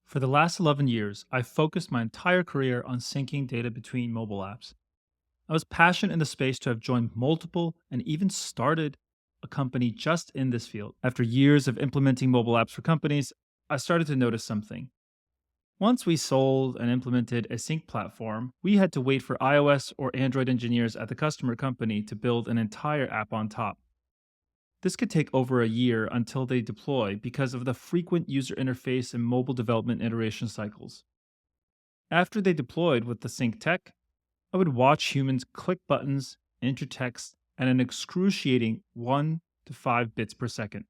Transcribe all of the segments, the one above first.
For the last 11 years, I've focused my entire career on syncing data between mobile apps. I was passionate in the space to have joined multiple and even started a company just in this field. After years of implementing mobile apps for companies, I started to notice something. Once we sold and implemented a sync platform, we had to wait for iOS or Android engineers at the customer company to build an entire app on top. This could take over a year until they deploy because of the frequent user interface and mobile development iteration cycles. After they deployed with the sync tech, I would watch humans click buttons, enter text at an excruciating 1 to 5 bits per second.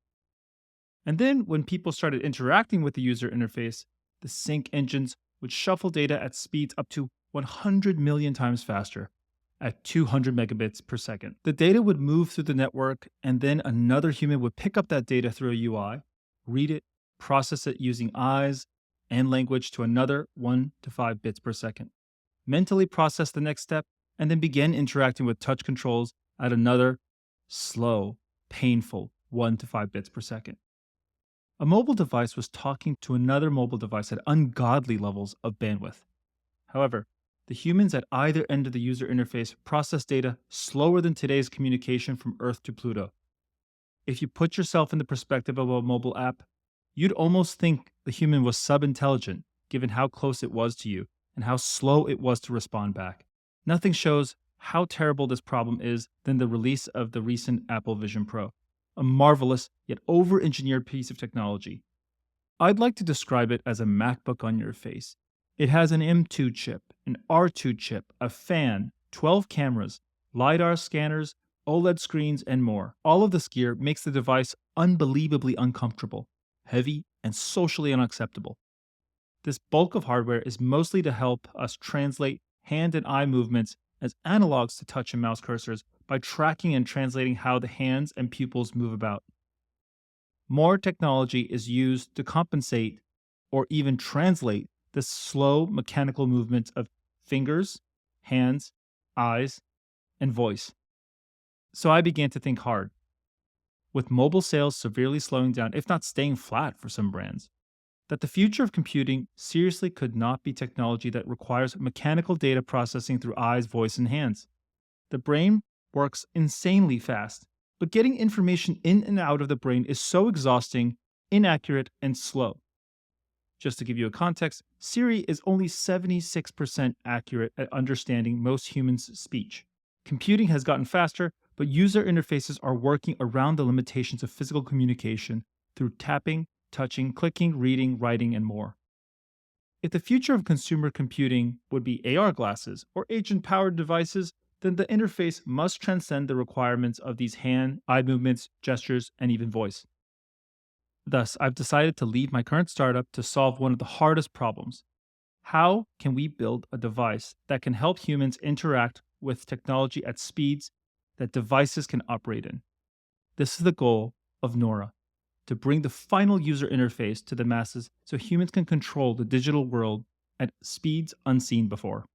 And then when people started interacting with the user interface, the sync engines would shuffle data at speeds up to 100 million times faster at 200 megabits per second. The data would move through the network, and then another human would pick up that data through a UI, read it, process it using eyes and language to another 1 to 5 bits per second, mentally process the next step, and then begin interacting with touch controls at another slow, painful 1 to 5 bits per second. A mobile device was talking to another mobile device at ungodly levels of bandwidth. However, the humans at either end of the user interface process data slower than today's communication from Earth to Pluto. If you put yourself in the perspective of a mobile app, you'd almost think the human was sub-intelligent given how close it was to you and how slow it was to respond back. Nothing shows how terrible this problem is than the release of the recent Apple Vision Pro, a marvelous yet over-engineered piece of technology. I'd like to describe it as a MacBook on your face. It has an M2 chip, an R2 chip, a fan, 12 cameras, LiDAR scanners, OLED screens, and more. All of this gear makes the device unbelievably uncomfortable, heavy, and socially unacceptable. This bulk of hardware is mostly to help us translate hand and eye movements as analogs to touch and mouse cursors by tracking and translating how the hands and pupils move about. More technology is used to compensate or even translate the slow mechanical movements of fingers, hands, eyes, and voice. So I began to think hard. With mobile sales severely slowing down, if not staying flat for some brands, that the future of computing seriously could not be technology that requires mechanical data processing through eyes, voice, and hands. The brain works insanely fast, but getting information in and out of the brain is so exhausting, inaccurate, and slow. Just to give you a context, Siri is only 76% accurate at understanding most humans' speech. Computing has gotten faster, but user interfaces are working around the limitations of physical communication through tapping, touching, clicking, reading, writing, and more. If the future of consumer computing would be AR glasses or agent-powered devices, then the interface must transcend the requirements of these hand, eye movements, gestures, and even voice. Thus, I've decided to leave my current startup to solve one of the hardest problems. How can we build a device that can help humans interact with technology at speeds that devices can operate in? This is the goal of Nora, to bring the final user interface to the masses so humans can control the digital world at speeds unseen before.